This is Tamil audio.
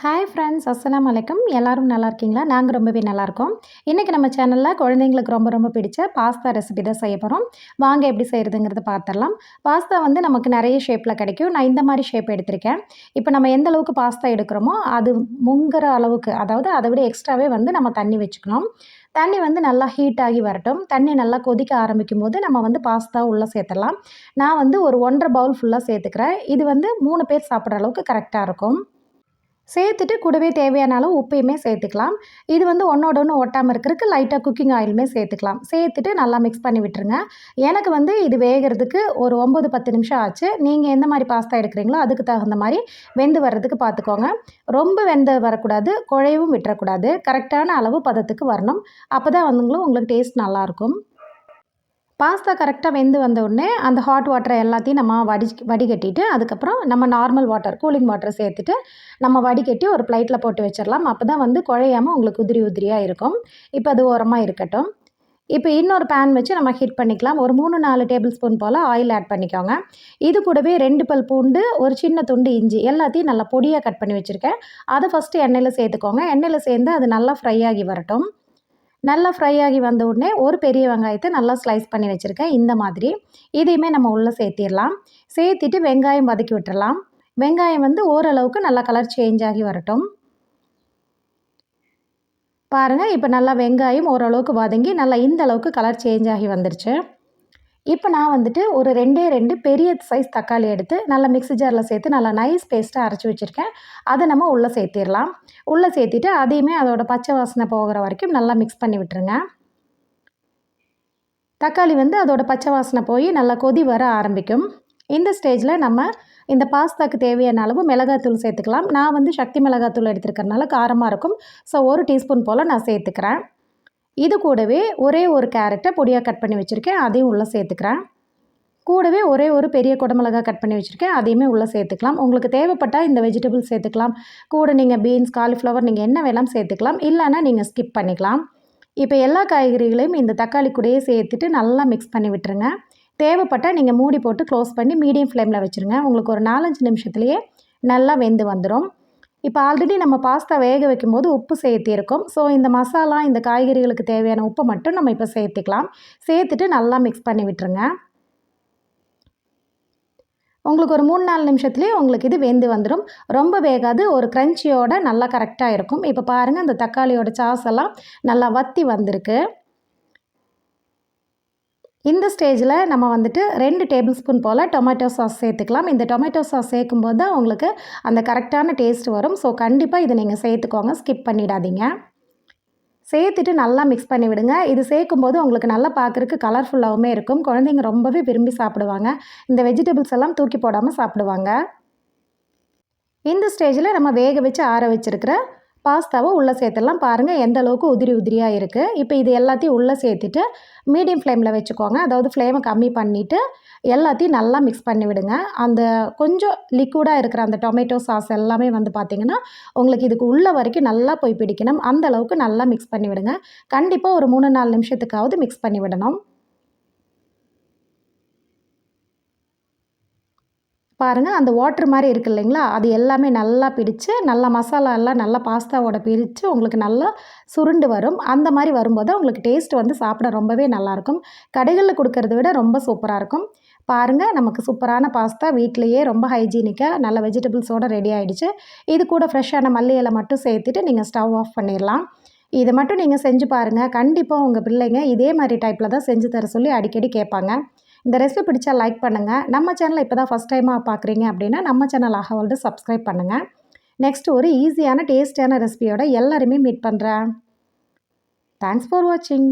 ஹாய் ஃப்ரெண்ட்ஸ், அஸ்ஸலாமு அலைக்கும். எல்லாரும் நல்லா இருக்கீங்களா? நாங்கள் ரொம்பவே நல்லாயிருக்கோம். இன்றைக்கி நம்ம சேனலில் குழந்தைங்களுக்கு ரொம்ப பிடிச்ச பாஸ்தா ரெசிபி தான் செய்ய போகிறோம். வாங்க எப்படி செய்கிறதுங்கிறத பார்த்துடலாம். பாஸ்தா வந்து நமக்கு நிறைய ஷேப்பில் கிடைக்கும். நான் இந்த மாதிரி ஷேப் எடுத்திருக்கேன். இப்போ நம்ம எந்த அளவுக்கு பாஸ்தா எடுக்கிறோமோ அது முங்குற அளவுக்கு, அதாவது அதை விட எக்ஸ்ட்ராவே வந்து நம்ம தண்ணி வச்சுக்கணும். தண்ணி வந்து நல்லா ஹீட் ஆகி வரட்டும். தண்ணி நல்லா கொதிக்க ஆரம்பிக்கும் போது நம்ம வந்து பாஸ்தா உள்ளே சேர்த்துடலாம். நான் வந்து ஒரு 1½ பவுல் ஃபுல்லாக சேர்த்துக்கிறேன். இது வந்து 3 பேர் சாப்பிட்ற அளவுக்கு கரெக்டாக இருக்கும். சேர்த்துட்டு கூடவே தேவையான அளவு உப்பையுமே சேர்த்துக்கலாம். இது வந்து ஒன்றோட ஒன்று ஒட்டாமல் இருக்கிறதுக்கு லைட்டாக குக்கிங் ஆயிலுமே சேர்த்துக்கலாம். சேர்த்துட்டு நல்லா மிக்ஸ் பண்ணி விட்டுருங்க. எனக்கு வந்து இது வேகிறதுக்கு ஒரு 9, 10 நிமிஷம் ஆச்சு. நீங்கள் எந்த மாதிரி பாஸ்தா எடுக்கிறீங்களோ அதுக்கு தகுந்த மாதிரி வெந்து வர்றதுக்கு பார்த்துக்கோங்க. ரொம்ப வெந்து வரக்கூடாது, குழையவும் விட்டுறக்கூடாது. கரெக்டான அளவு பதத்துக்கு வரணும். அப்போ தான் வந்துங்களும் உங்களுக்கு டேஸ்ட் நல்லாயிருக்கும். பாஸ்தா கரெக்டாக வெந்து வந்த உடனே அந்த ஹாட் வாட்டரை எல்லாத்தையும் நம்ம வடிகட்டிட்டு அதுக்கப்புறம் நம்ம நார்மல் வாட்டர், கூலிங் வாட்டர் சேர்த்துட்டு நம்ம வடிகட்டி ஒரு பிளேட்டில் போட்டு வச்சிடலாம். அப்போ தான் வந்து குழையாமல் உங்களுக்கு உதிரியாக இருக்கும். இப்போ அது ஓரமாக இருக்கட்டும். இப்போ இன்னொரு பேன் வச்சு நம்ம ஹீட் பண்ணிக்கலாம். ஒரு 3-4 டேபிள் ஸ்பூன் போல் ஆயில் ஆட் பண்ணிக்கோங்க. இது கூடவே 2 பல் பூண்டு, ஒரு சின்ன துண்டு இஞ்சி எல்லாத்தையும் நல்லா பொடியாக கட் பண்ணி வச்சுருக்கேன். அதை ஃபஸ்ட்டு எண்ணெயில் சேர்த்துக்கோங்க. எண்ணெயில் சேர்ந்து அது நல்லா ஃப்ரை ஆகி வரட்டும். நல்லா ஃப்ரை ஆகி வந்த உடனே ஒரு பெரிய வெங்காயத்தை நல்லா ஸ்லைஸ் பண்ணி வச்சுருக்கேன். இந்த மாதிரி இதையுமே நம்ம உள்ளே சேர்த்திடலாம். சேர்த்திட்டு வெங்காயம் வதக்கி விட்டுறலாம். வெங்காயம் வந்து ஓரளவுக்கு நல்லா கலர் சேஞ்ச் ஆகி வரட்டும். பாருங்கள், இப்போ நல்லா வெங்காயம் ஓரளவுக்கு வதங்கி நல்லா இந்த அளவுக்கு கலர் சேஞ்ச் ஆகி வந்துருச்சு. இப்போ நான் வந்துட்டு ஒரு 2 பெரிய சைஸ் தக்காளி எடுத்து நல்லா மிக்ஸி ஜாரில் சேர்த்து நல்லா நைஸ் பேஸ்ட்டாக அரைச்சி வச்சுருக்கேன். அதை நம்ம உள்ளே சேர்த்திடலாம். உள்ளே சேர்த்திட்டு அதையுமே அதோட பச்சை வாசனை போகிற வரைக்கும் நல்லா மிக்ஸ் பண்ணி விட்டுருங்க. தக்காளி வந்து அதோட பச்சை வாசனை போய் நல்லா கொதி வர ஆரம்பிக்கும். இந்த ஸ்டேஜில் நம்ம இந்த பாஸ்தாக்கு தேவையான அளவு மிளகாத்தூள் சேர்த்துக்கலாம். நான் வந்து சக்தி மிளகாத்தூள் எடுத்துருக்கறனால காரமாக இருக்கும். ஸோ 1 டீஸ்பூன் போல் நான் சேர்த்துக்கிறேன். இது கூடவே ஒரே ஒரு கேரட்டை பொடியாக கட் பண்ணி வச்சுருக்கேன். அதையும் உள்ளே சேர்த்துக்கிறேன். கூடவே ஒரே ஒரு பெரிய குடமிளகா கட் பண்ணி வச்சுருக்கேன். அதையுமே உள்ளே சேர்த்துக்கலாம். உங்களுக்கு தேவைப்பட்டால் இந்த வெஜிடபிள்ஸ் சேர்த்துக்கலாம். கூட நீங்கள் பீன்ஸ், காலிஃப்ளவர் நீங்கள் என்ன வேணாலும் சேர்த்துக்கலாம். இல்லைன்னா நீங்கள் ஸ்கிப் பண்ணிக்கலாம். இப்போ எல்லா காய்கறிகளையும் இந்த தக்காளி கூடயே சேர்த்துட்டு நல்லா மிக்ஸ் பண்ணி விட்டுருங்க. தேவைப்பட்டால் நீங்கள் மூடி போட்டு க்ளோஸ் பண்ணி மீடியம் ஃப்ளேமில் வச்சுருங்க. உங்களுக்கு ஒரு 4-5 நிமிஷத்துலேயே நல்லா வெந்து வந்துடும். இப்போ ஆல்ரெடி நம்ம பாஸ்தா வேக வைக்கும்போது உப்பு சேர்த்திருக்கோம். ஸோ இந்த மசாலா, இந்த காய்கறிகளுக்கு தேவையான உப்பை மட்டும் நம்ம இப்போ சேர்த்துக்கலாம். சேர்த்துட்டு நல்லா மிக்ஸ் பண்ணி விட்டுருங்க. உங்களுக்கு ஒரு 3-4 நிமிஷத்துலேயே உங்களுக்கு இது வெந்து வந்துடும். ரொம்ப வேகாது, ஒரு க்ரன்ச்சியோட நல்லா கரெக்டாக இருக்கும். இப்போ பாருங்கள், அந்த தக்காளியோட சாஸ் எல்லாம் நல்லா வற்றி வந்திருக்கு. இந்த ஸ்டேஜில் நம்ம வந்துட்டு 2 டேபிள் ஸ்பூன் போல் டொமேட்டோ சாஸ் சேர்த்துக்கலாம். இந்த டொமேட்டோ சாஸ் சேர்க்கும்போது தான் உங்களுக்கு அந்த கரெக்டான டேஸ்ட் வரும். ஸோ கண்டிப்பாக இதை நீங்கள் சேர்த்துக்கோங்க, ஸ்கிப் பண்ணிடாதீங்க. சேர்த்துட்டு நல்லா மிக்ஸ் பண்ணி விடுங்க. இது சேர்க்கும்போது உங்களுக்கு நல்லா பார்க்குறக்கு கலர்ஃபுல்லாகவுமே இருக்கும். குழந்தைங்க ரொம்பவே விரும்பி சாப்பிடுவாங்க. இந்த வெஜிடபிள்ஸ் எல்லாம் தூக்கி போடாமல் சாப்பிடுவாங்க. இந்த ஸ்டேஜில் நம்ம வேக வச்சு ஆற வச்சுருக்கிற பாஸ்தாவை உள்ளே சேர்த்துடலாம். பாருங்கள் எந்த அளவுக்கு உதிரியாக இருக்குது. இப்போ இது எல்லாத்தையும் உள்ளே சேர்த்துட்டு மீடியம் ஃப்ளேமில் வச்சுக்கோங்க. அதாவது ஃப்ளேமை கம்மி பண்ணிவிட்டு எல்லாத்தையும் நல்லா மிக்ஸ் பண்ணி விடுங்க. அந்த கொஞ்சம் லிக்விடாக இருக்கிற அந்த டொமேட்டோ சாஸ் எல்லாமே வந்து பார்த்திங்கன்னா உங்களுக்கு இதுக்கு உள்ள வரைக்கும் நல்லா போய் பிடிக்கணும். அந்த அளவுக்கு நல்லா மிக்ஸ் பண்ணி விடுங்க. கண்டிப்பாக ஒரு 3-4 நிமிஷத்துக்காவது மிக்ஸ் பண்ணி விடணும். பாருங்கள், அந்த வாட்டர் மாதிரி இருக்குது இல்லைங்களா, அது எல்லாமே நல்லா பிடிச்சு நல்லா மசாலா எல்லாம் நல்லா பாஸ்தாவோட பிரித்து உங்களுக்கு நல்லா சுருண்டு வரும். அந்த மாதிரி வரும்போது உங்களுக்கு டேஸ்ட் வந்து சாப்பிட ரொம்பவே நல்லாயிருக்கும். கடைகளில் கொடுக்கறத விட ரொம்ப சூப்பராக இருக்கும். பாருங்கள், நமக்கு சூப்பரான பாஸ்தா வீட்டிலையே ரொம்ப ஹைஜீனிக்காக நல்ல வெஜிடபிள்ஸோடு ரெடி ஆகிடுச்சு. இது கூட ஃப்ரெஷ்ஷான மல்லி இலை மட்டும் சேர்த்துட்டு நீங்கள் ஸ்டவ் ஆஃப் பண்ணிடலாம். இதை மட்டும் நீங்கள் செஞ்சு பாருங்கள். கண்டிப்பாக உங்கள் பிள்ளைங்க இதே மாதிரி டைப்பில் தான் செஞ்சு தர சொல்லி அடிக்கடி கேட்பாங்க. இந்த ரெசிபி பிடிச்சா லைக் பண்ணுங்கள். நம்ம சேனலை இப்போ தான் ஃபஸ்ட் டைமாக பார்க்குறீங்க அப்படின்னா நம்ம சேனல் ஆகவால்டு சப்ஸ்கிரைப் பண்ணுங்கள். நெக்ஸ்ட் ஒரு ஈஸியான டேஸ்டியான ரெசிபியோட எல்லாருமே மீட் பண்ணுறேன். தேங்க்ஸ் ஃபார் வாட்சிங்.